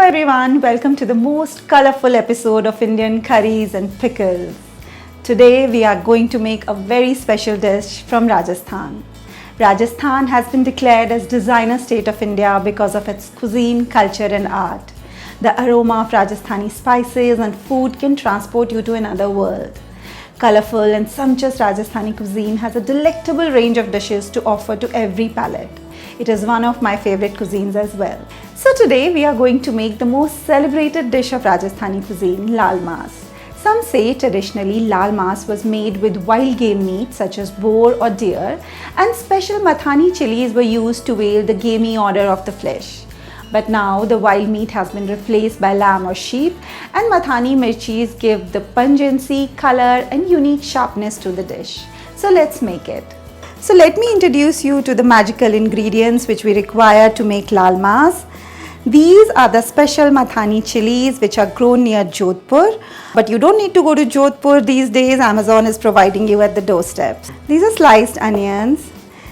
everyone, welcome to the most colorful episode of Indian curries and pickles. Today we are going to make a very special dish from Rajasthan. Rajasthan has been declared as designer state of India because of its cuisine, culture and art. The aroma of Rajasthani spices and food can transport you to another world. Colorful and sumptuous Rajasthani cuisine has a delectable range of dishes to offer to every palate. It is one of my favorite cuisines as well. So today we are going to make the most celebrated dish of Rajasthani cuisine, lal mas. Some say traditionally lal mas was made with wild game meat such as boar or deer, and special mathani chilies were used to veil the gamey odor of the flesh. But now the wild meat has been replaced by lamb or sheep, and mathani mirchis give the pungency, color and unique sharpness to the dish. So let's make it. So let me introduce you to the magical ingredients which we require to make lal mas. These are the special mathani chilies which are grown near Jodhpur. But you don't need to go to Jodhpur these days. Amazon is providing you at the doorstep. These are sliced onions.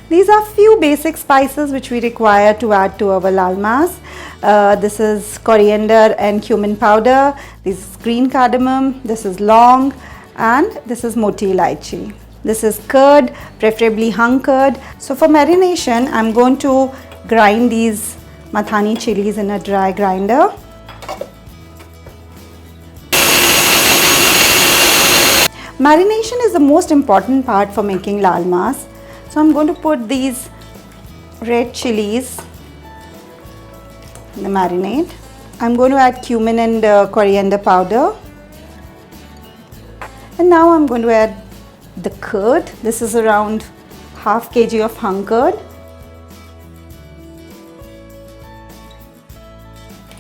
These are few basic spices which we require to add to our lal mas. This is coriander and cumin powder. This is green cardamom. This is long, and this is moti elaichi. This is curd, preferably hung curd. So for marination, I'm going to grind these mathani chilies in a dry grinder. Marination is the most important part for making lal mas. So I'm going to put these red chilies in the marinade. I'm going to add cumin and coriander powder. And now I'm going to add the curd. This is around half kg of hung curd.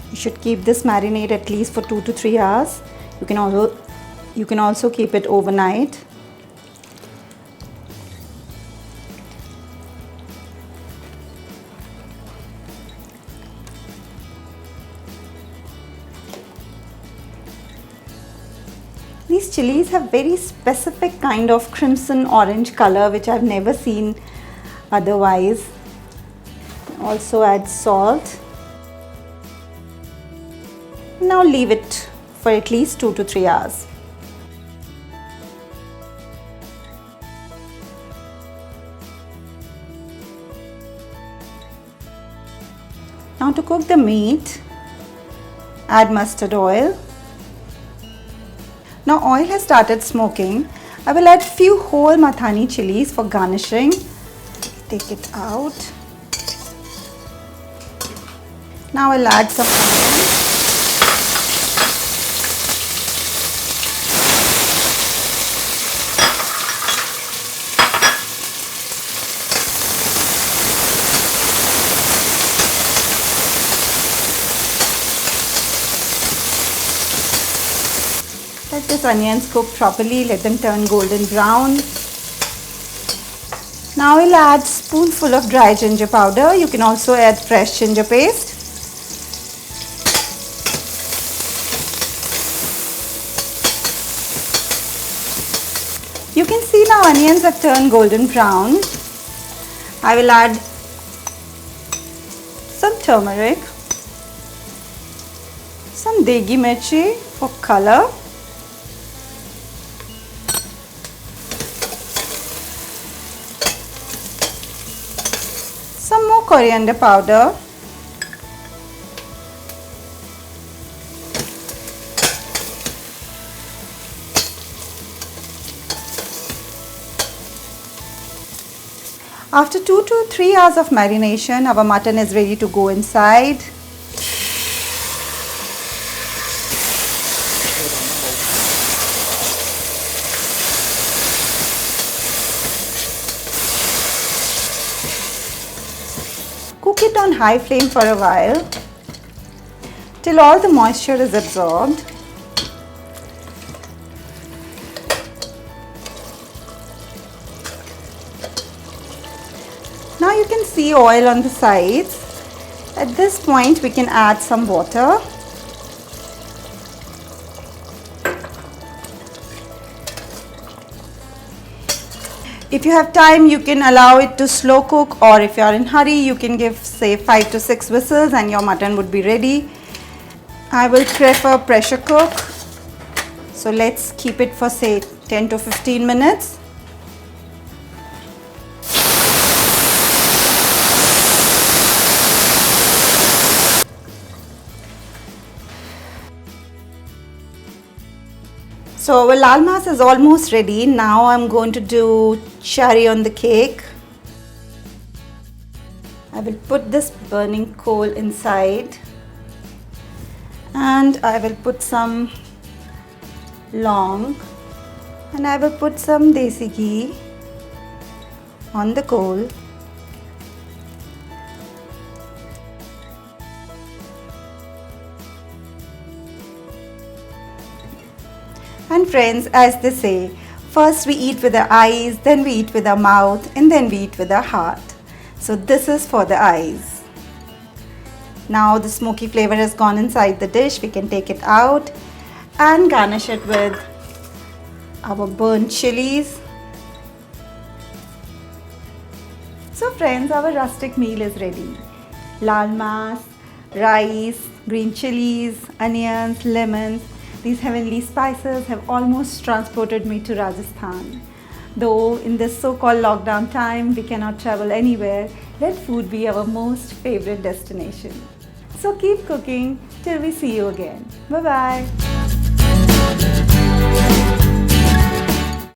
You should keep this marinade at least for 2 to 3 hours. You can also keep it overnight. These chilies have very specific kind of crimson orange color which I've never seen otherwise. Also add salt. Now leave it for at least 2 to 3 hours. Now to cook the meat, add mustard oil. Now oil has started smoking. I will add few whole mathani chilies for garnishing. Take it out. Now I'll add some onions. Let these onions cook properly, let them turn golden brown. Now I'll add spoonful of dry ginger powder. You can also add fresh ginger paste. You can see now onions have turned golden brown. I will add some turmeric, some degi mirchi for color, some more coriander powder, After 2 to 3 hours of marination, our mutton is ready to go inside. Cook it on high flame for a while till all the moisture is absorbed. Now you can see oil on the sides. At this point we can add some water. If you have time, you can allow it to slow cook, or if you are in hurry, you can give say 5 to 6 whistles and your mutton would be ready. I will prefer pressure cook. So let's keep it for say 10 to 15 minutes. So our lal mas is almost ready. Now I'm going to do cherry on the cake. I will put this burning coal inside and I will put some long and I will put some desi ghee on the coal. And friends, as they say, first we eat with our eyes, then we eat with our mouth, and then we eat with our heart. So this is for the eyes. Now the smoky flavor has gone inside the dish. We can take it out and garnish it with our burnt chilies. So friends, our rustic meal is ready. Lal mas, rice, green chilies, onions, lemons. These heavenly spices have almost transported me to Rajasthan. Though in this so-called lockdown time we cannot travel anywhere, let food be our most favorite destination. So keep cooking till we see you again. Bye-bye.